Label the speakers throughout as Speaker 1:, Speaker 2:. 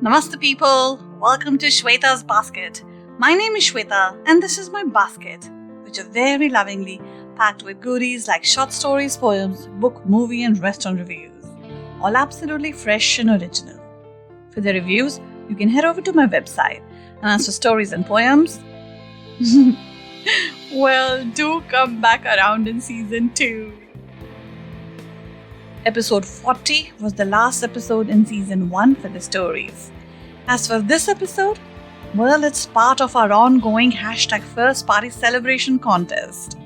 Speaker 1: Namaste people, welcome to Shweta's Basket. My name is Shweta and this is my basket, which are very lovingly packed with goodies like short stories, poems, book, movie and restaurant reviews. All absolutely fresh and original. For the reviews, you can head over to my website and ask for stories and poems. Well, do come back around in season 2. Episode 40 was the last episode in season 1 for the stories. As for this episode, well, it's part of our ongoing #First Party Celebration contest.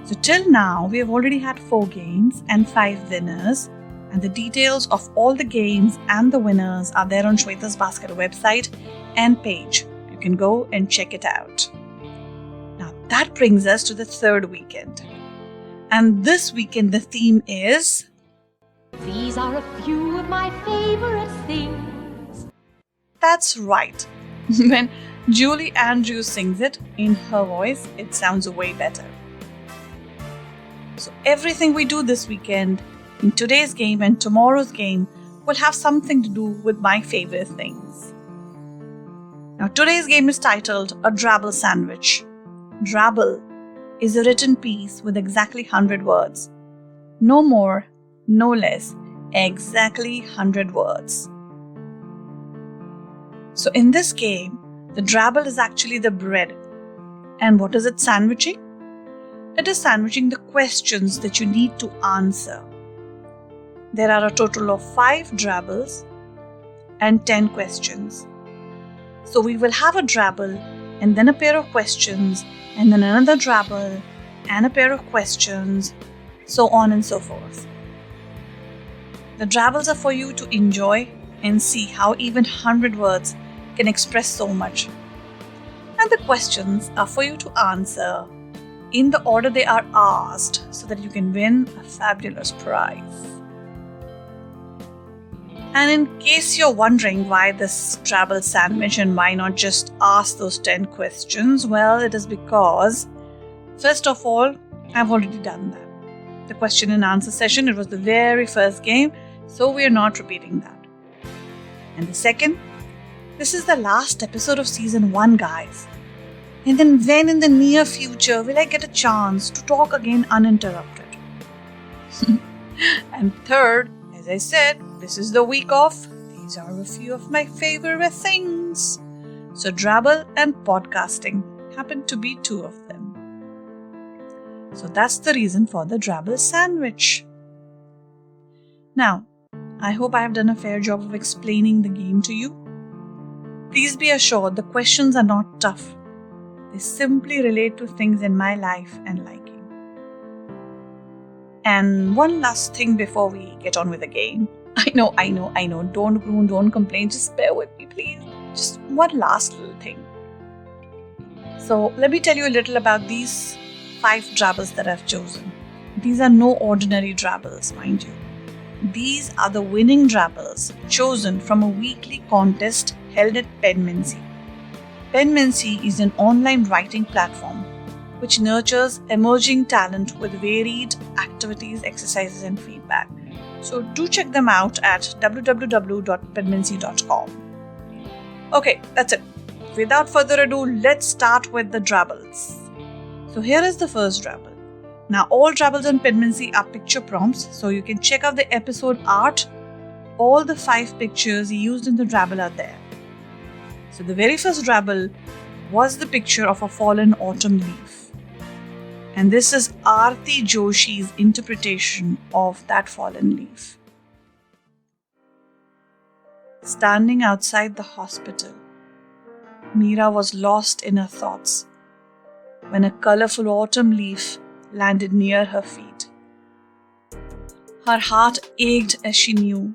Speaker 1: So till now, we have already had 4 games and 5 winners, and the details of all the games and the winners are there on Shweta's Basket website and page. You can go and check it out. Now that brings us to the 3rd weekend. And this weekend the theme is...
Speaker 2: These are a few of my favorite things.
Speaker 1: That's right. When Julie Andrews sings it in her voice, it sounds way better. So everything we do this weekend, in today's game and tomorrow's game, will have something to do with my favorite things. Now today's game is titled A Drabble Sandwich. Drabble is a written piece with exactly 100 words. No more, no less, exactly 100 words. So in this game, the drabble is actually the bread. And what is it sandwiching? It is sandwiching the questions that you need to answer. There are a total of 5 drabbles and 10 questions. So we will have a drabble and then a pair of questions and then another drabble and a pair of questions, so on and so forth. The drabbles are for you to enjoy and see how even 100 words can express so much. And the questions are for you to answer in the order they are asked so that you can win a fabulous prize. And in case you're wondering why this drabble sandwich and why not just ask those 10 questions, well, it is because, first of all, I've already done that. The question and answer session, it was the very first game, so we are not repeating that. And the second, this is the last episode of season 1, guys. And then when in the near future will I get a chance to talk again uninterrupted? And third, as I said, this is the week off. These are a few of my favorite things. So drabble and podcasting happen to be 2 of them. So that's the reason for the drabble sandwich. Now, I hope I have done a fair job of explaining the game to you. Please be assured the questions are not tough. They simply relate to things in my life and liking. And one last thing before we get on with the game. I know. Don't groan, don't complain. Just bear with me, please. Just one last little thing. So let me tell you a little about these 5 drabbles that I've chosen. These are no ordinary drabbles, mind you. These are the winning drabbles chosen from a weekly contest held at Penmancy. Penmancy is an online writing platform which nurtures emerging talent with varied activities, exercises and feedback. So do check them out at www.penmancy.com. Okay, that's it. Without further ado, let's start with the drabbles. So here is the first drabble. Now all drabbles on Penmancy are picture prompts, so you can check out the episode art. All the 5 pictures used in the drabble are there. So the very first drabble was the picture of a fallen autumn leaf. And this is Aarti Joshi's interpretation of that fallen leaf. Standing outside the hospital, Meera was lost in her thoughts when a colorful autumn leaf landed near her feet. Her heart ached as she knew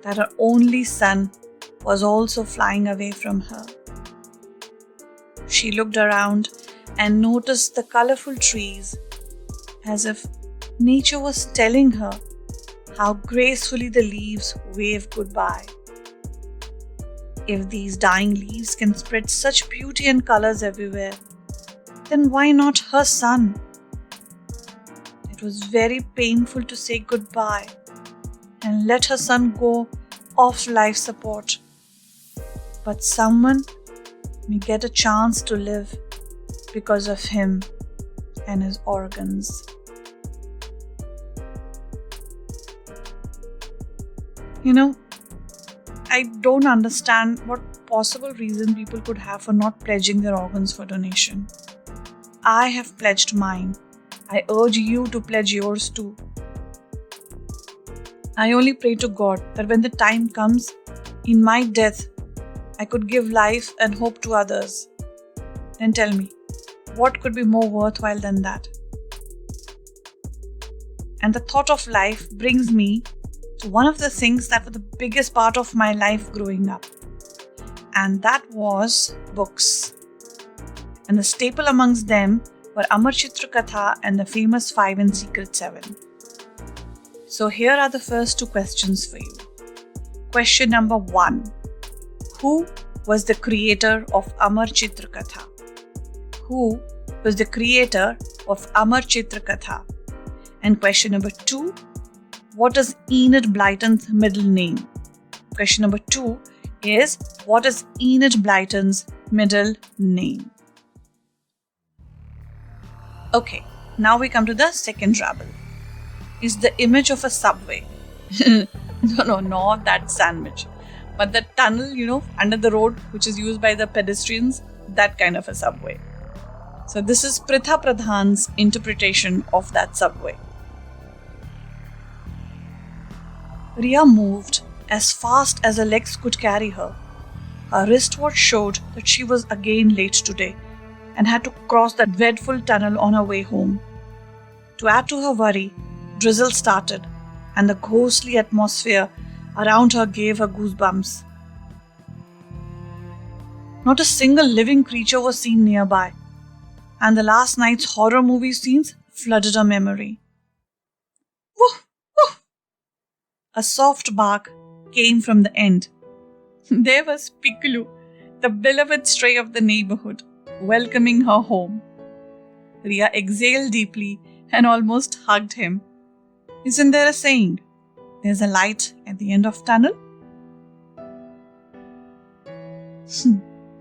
Speaker 1: that her only son was also flying away from her. She looked around and noticed the colorful trees, as if nature was telling her how gracefully the leaves wave goodbye. If these dying leaves can spread such beauty and colors everywhere, then why not her son? It was very painful to say goodbye and let her son go off life support but someone may get a chance to live because of him and his organs. I don't understand what possible reason people could have for not pledging their organs for donation. I have pledged mine. I urge you to pledge yours too. I only pray to God that when the time comes, in my death, I could give life and hope to others. Then tell me, what could be more worthwhile than that? And the thought of life brings me to one of the things that were the biggest part of my life growing up. And that was books. And the staple amongst them were Amar Chitra Katha and the famous 5 and Secret 7. So here are the first 2 questions for you. Question number 1. Who was the creator of Amar Chitra Katha? Who was the creator of Amar Chitra Katha? And question number 2. What is Enid Blyton's middle name? Question number 2 is, what is Enid Blyton's middle name? Okay, now we come to the second drabble. Is the image of a subway. No, not that sandwich. But the tunnel, under the road, which is used by the pedestrians, that kind of a subway. So this is Pritha Pradhan's interpretation of that subway. Riya moved as fast as her legs could carry her. Her wristwatch showed that she was again late today and had to cross the dreadful tunnel on her way home. To add to her worry, drizzle started, and the ghostly atmosphere around her gave her goosebumps. Not a single living creature was seen nearby, and the last night's horror movie scenes flooded her memory. Woof, woof! A soft bark came from the end. There was Piccolo, the beloved stray of the neighborhood, welcoming her home. Riya exhaled deeply and almost hugged him. Isn't there a saying, there's a light at the end of tunnel?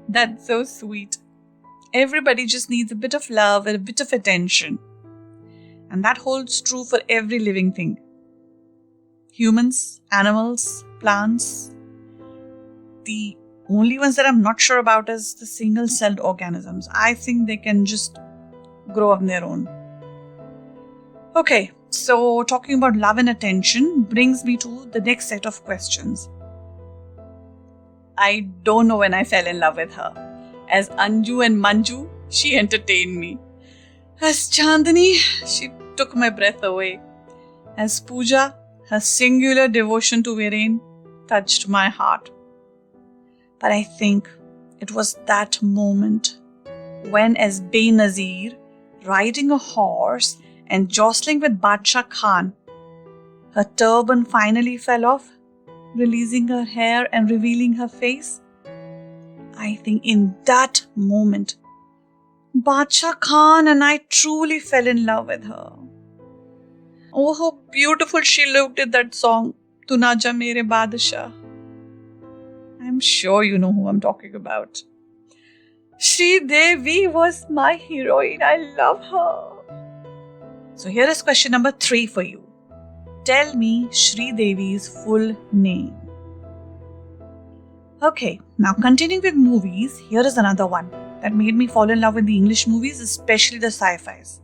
Speaker 1: That's so sweet. Everybody just needs a bit of love and a bit of attention. And that holds true for every living thing. Humans, animals, plants. The only ones that I'm not sure about is the single-celled organisms. I think they can just grow on their own. Okay, so talking about love and attention brings me to the next set of questions. I don't know when I fell in love with her. As Anju and Manju, she entertained me. As Chandani, she took my breath away. As Pooja, her singular devotion to Viren touched my heart. But I think it was that moment when, as Benazir, riding a horse and jostling with Badshah Khan, her turban finally fell off, releasing her hair and revealing her face. I think in that moment, Badshah Khan and I truly fell in love with her. Oh, how beautiful she looked in that song, Tu Na Ja Mere Badshah. I'm sure you know who I'm talking about. Sri Devi was my heroine. I love her. So here is question number 3 for you. Tell me Sri Devi's full name. Okay, now continuing with movies, here is another one that made me fall in love with the English movies, especially the sci-fis.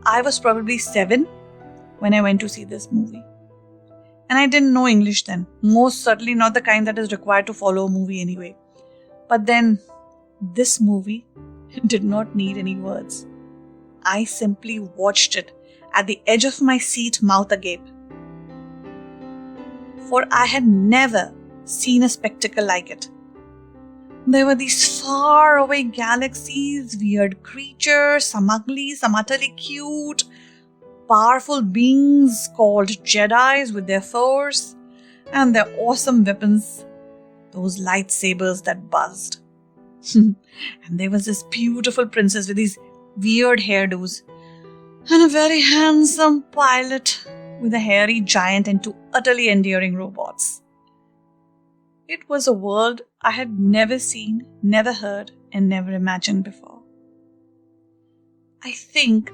Speaker 1: I was probably 7 when I went to see this movie. And I didn't know English then. Most certainly not the kind that is required to follow a movie anyway. But then, this movie did not need any words. I simply watched it at the edge of my seat, mouth agape. For I had never seen a spectacle like it. There were these faraway galaxies, weird creatures, some ugly, some utterly cute, powerful beings called Jedis with their force and their awesome weapons, those lightsabers that buzzed. And there was this beautiful princess with these weird hairdos and a very handsome pilot with a hairy giant and 2 utterly endearing robots. It was a world I had never seen, never heard, and never imagined before. I think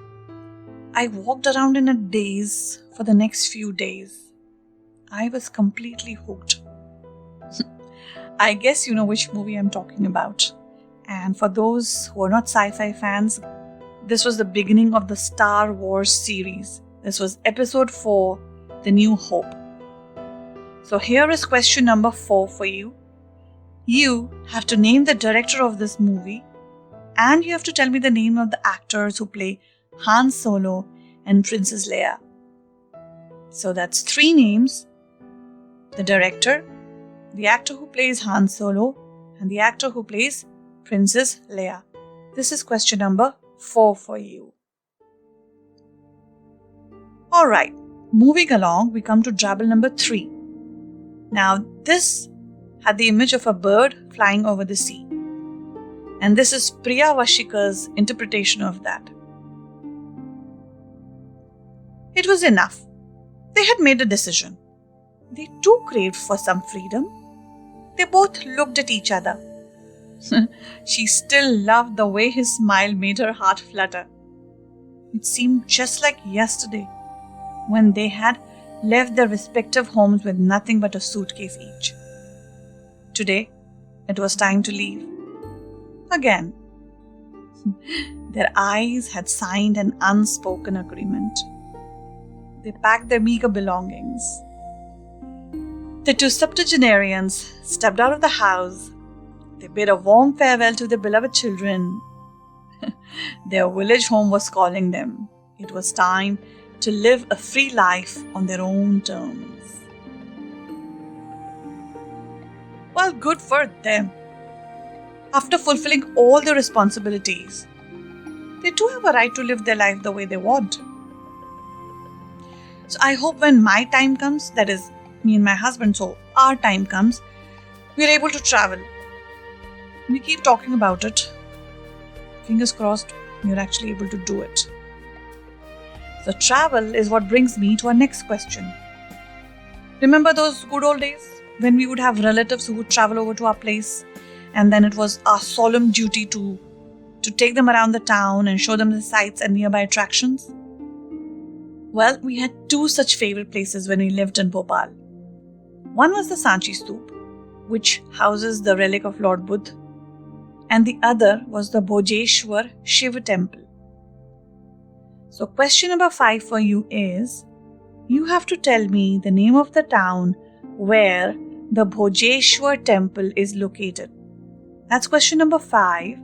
Speaker 1: I walked around in a daze for the next few days. I was completely hooked. I guess you know which movie I'm talking about. And for those who are not sci-fi fans, this was the beginning of the Star Wars series. This was episode 4, The New Hope. So here is question number 4 for you. You have to name the director of this movie, and you have to tell me the name of the actors who play Han Solo and Princess Leia. So that's 3 names: the director, the actor who plays Han Solo, and the actor who plays Princess Leia. This is question number 4 for you. Alright, moving along, we come to Drabble number 3. Now, this had the image of a bird flying over the sea. And this is Priya Vashikar's interpretation of that. It was enough. They had made a decision. They too craved for some freedom. They both looked at each other. She still loved the way his smile made her heart flutter. It seemed just like yesterday, when they had left their respective homes with nothing but a suitcase each. Today, it was time to leave. Again. Their eyes had signed an unspoken agreement. They packed their meager belongings. The 2 septuagenarians stepped out of the house. They bid a warm farewell to their beloved children. Their village home was calling them. It was time to live a free life on their own terms. Well, good for them. After fulfilling all their responsibilities, they too have a right to live their life the way they want. So I hope when my time comes, that is, me and my husband, so our time comes, we're able to travel. We keep talking about it. Fingers crossed, we're actually able to do it. So travel is what brings me to our next question. Remember those good old days when we would have relatives who would travel over to our place, and then it was our solemn duty to take them around the town and show them the sights and nearby attractions? Well, we had 2 such favorite places when we lived in Bhopal. One was the Sanchi Stoop, which houses the relic of Lord Buddha, and the other was the Bhojeshwar Shiva temple. So question number 5 for you is, you have to tell me the name of the town where the Bhojeshwar temple is located. That's question number 5.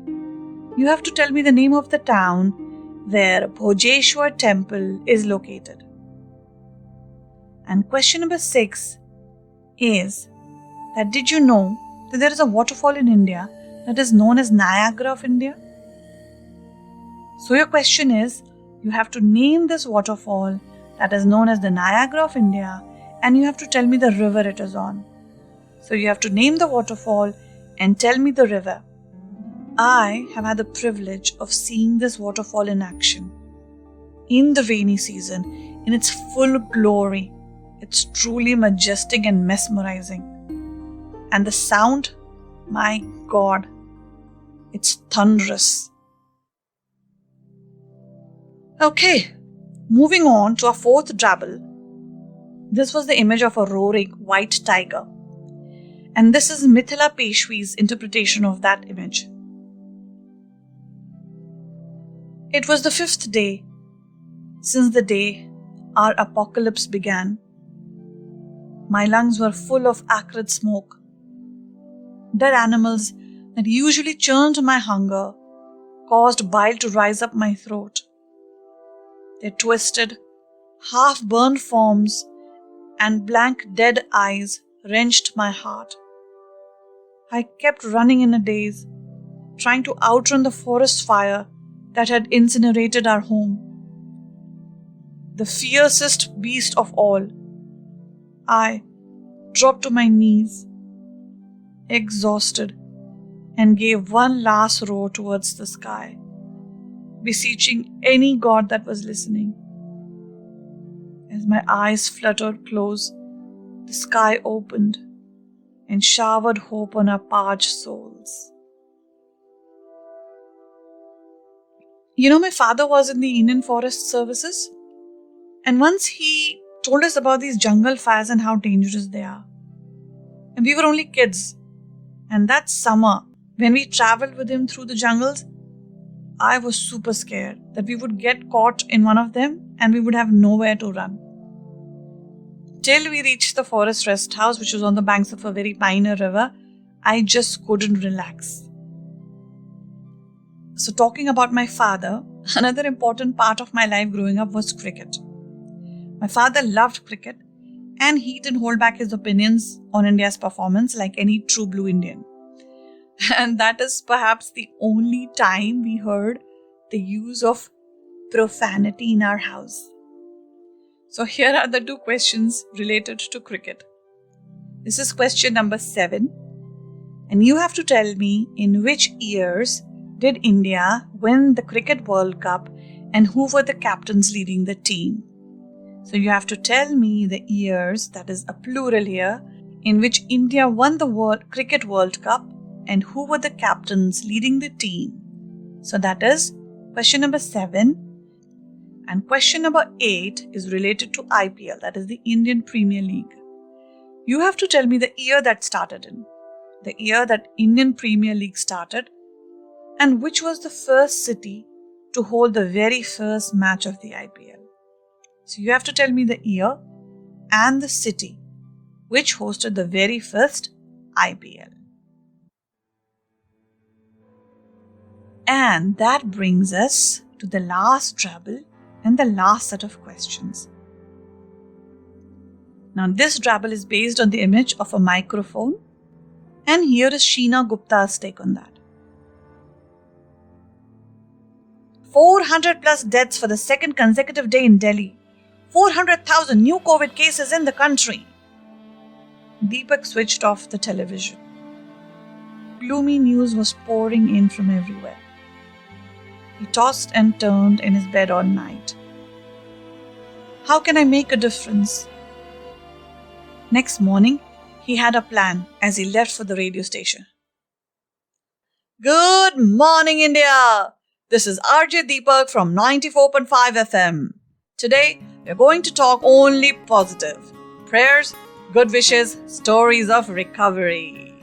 Speaker 1: You have to tell me the name of the town where Bhojeshwar temple is located. And question number 6 is that did you know that there is a waterfall in India that is known as Niagara of India? So your question is, you have to name this waterfall that is known as the Niagara of India, and you have to tell me the river it is on. So you have to name the waterfall and tell me the river. I have had the privilege of seeing this waterfall in action. In the rainy season, in its full glory, it's truly majestic and mesmerizing. And the sound, my God, it's thunderous. Okay, moving on to our 4th drabble. This was the image of a roaring white tiger. And this is Mithila Peshwi's interpretation of that image. It was the 5th day since the day our apocalypse began. My lungs were full of acrid smoke. Dead animals that usually churned my hunger caused bile to rise up my throat. Their twisted, half-burned forms and blank dead eyes wrenched my heart. I kept running in a daze, trying to outrun the forest fire that had incinerated our home. The fiercest beast of all, I dropped to my knees, exhausted, and gave one last roar towards the sky, beseeching any god that was listening. As my eyes fluttered close, the sky opened, and showered hope on our parched souls. My father was in the Indian Forest Services, and once he told us about these jungle fires and how dangerous they are. And we were only kids. And that summer, when we traveled with him through the jungles, I was super scared that we would get caught in one of them and we would have nowhere to run. Till we reached the forest rest house, which was on the banks of a very minor river, I just couldn't relax. So talking about my father, another important part of my life growing up was cricket. My father loved cricket and he didn't hold back his opinions on India's performance like any true blue Indian. And that is perhaps the only time we heard the use of profanity in our house. So here are the 2 questions related to cricket. This is question number 7. And you have to tell me in which years did India win the Cricket World Cup and who were the captains leading the team. So you have to tell me the years, that is a plural here, in which India won the Cricket World Cup and who were the captains leading the team. So that is question number 7. And question number 8 is related to IPL, that is the Indian Premier League. You have to tell me the year that started in, the year that Indian Premier League started, and which was the first city to hold the very first match of the IPL. So you have to tell me the year and the city which hosted the very first IPL. And that brings us to the last Drabble and the last set of questions. Now this Drabble is based on the image of a microphone, and here is Sheena Gupta's take on that. 400 plus deaths for the second consecutive day in Delhi. 400,000 new COVID cases in the country. Deepak switched off the television. Gloomy news was pouring in from everywhere. He tossed and turned in his bed all night. How can I make a difference? Next morning, he had a plan as he left for the radio station. Good morning, India! This is RJ Deepak from 94.5 FM. Today, we're going to talk only positive. Prayers, good wishes, stories of recovery.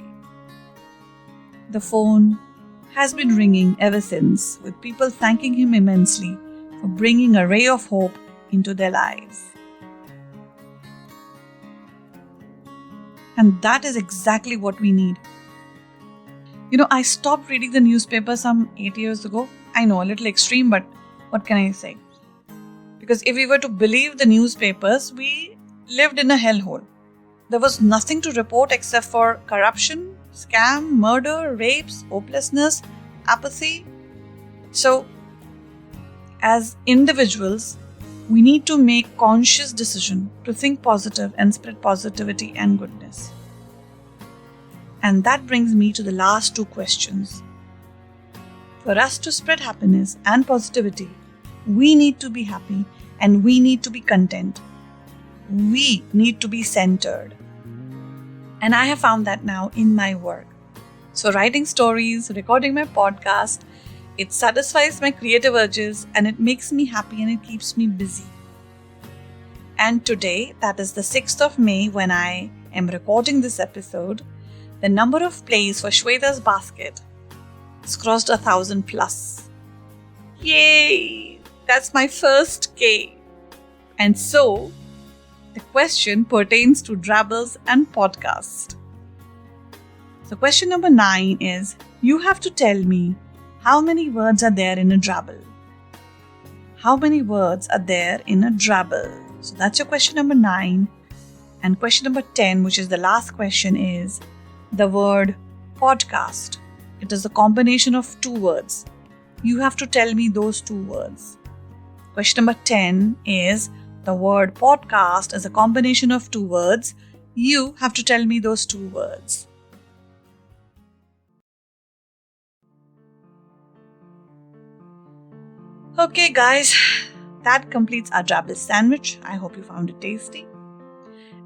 Speaker 1: The phone has been ringing ever since, with people thanking him immensely for bringing a ray of hope into their lives. And that is exactly what we need. I stopped reading the newspaper some 8 years ago. I know, a little extreme, but what can I say? Because if we were to believe the newspapers, we lived in a hellhole. There was nothing to report except for corruption, scam, murder, rapes, hopelessness, apathy. So, as individuals, we need to make conscious decision to think positive and spread positivity and goodness. And that brings me to the last 2 questions. For us to spread happiness and positivity, we need to be happy and we need to be content. We need to be centered. And I have found that now in my work. So writing stories, recording my podcast, it satisfies my creative urges and it makes me happy and it keeps me busy. And today, that is the 6th of May when I am recording this episode, the number of plays for Shweta's basket has crossed 1,000 plus. Yay! That's my first K. And so, the question pertains to Drabbles and podcast. So question number 9 is, you have to tell me how many words are there in a Drabble. How many words are there in a Drabble? So that's your question number 9. And question number 10, which is the last question, is the word podcast. It is a combination of 2 words. You have to tell me those 2 words. Question number 10 is the word podcast is a combination of 2 words. You have to tell me those 2 words. Okay guys, that completes our Drabble Sandwich. I hope you found it tasty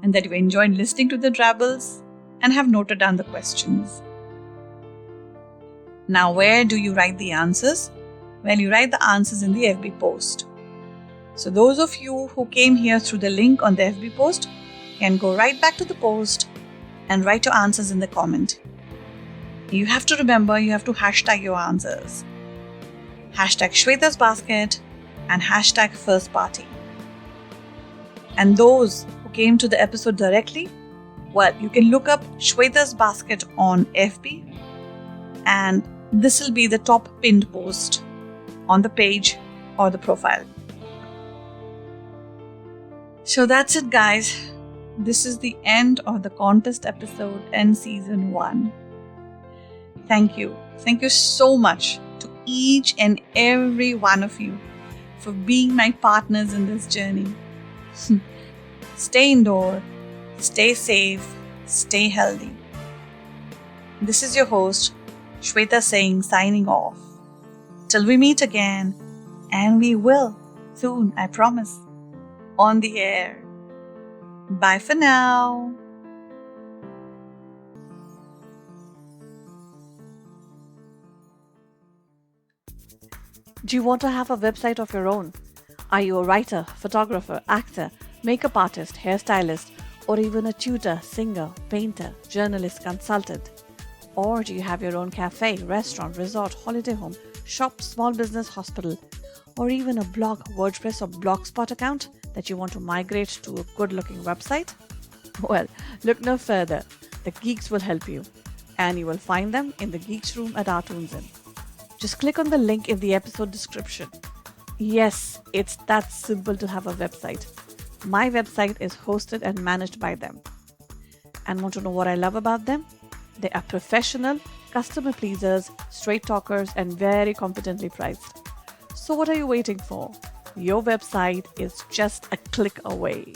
Speaker 1: and that you enjoyed listening to the Drabbles. and have noted down the questions. Now, where do you write the answers? Well, you write the answers in the FB post. So those of you who came here through the link on the FB post can go right back to the post and write your answers in the comment. You have to remember, you have to hashtag your answers. Hashtag Shweta's Basket and hashtag First Party. And those who came to the episode directly, well, you can look up Shweta's Basket on FB, and this will be the top pinned post on the page or the profile. So that's it, guys. This is the end of the contest episode in season 1. Thank you. Thank you so much to each and every one of you for being my partners in this journey. Stay indoor, stay safe, stay healthy. This is your host, Shweta signing off. Till we meet again, and we will soon, I promise, on the air. Bye for now.
Speaker 3: Do you want to have a website of your own? Are you a writer, photographer, actor, makeup artist, hairstylist, or even a tutor, singer, painter, journalist, consultant? Or do you have your own cafe, restaurant, resort, holiday home, shop, small business, hospital, or even a blog, WordPress, or Blogspot account that you want to migrate to a good-looking website? Well, look no further. The Geeks will help you, and you will find them in the Geeks room at our Tunes In. Just click on the link in the episode description. Yes, it's that simple to have a website. My website is hosted and managed by them. And want to know what I love about them? They are professional, customer pleasers, straight talkers, and very competently priced. So what are you waiting for? Your website is just a click away.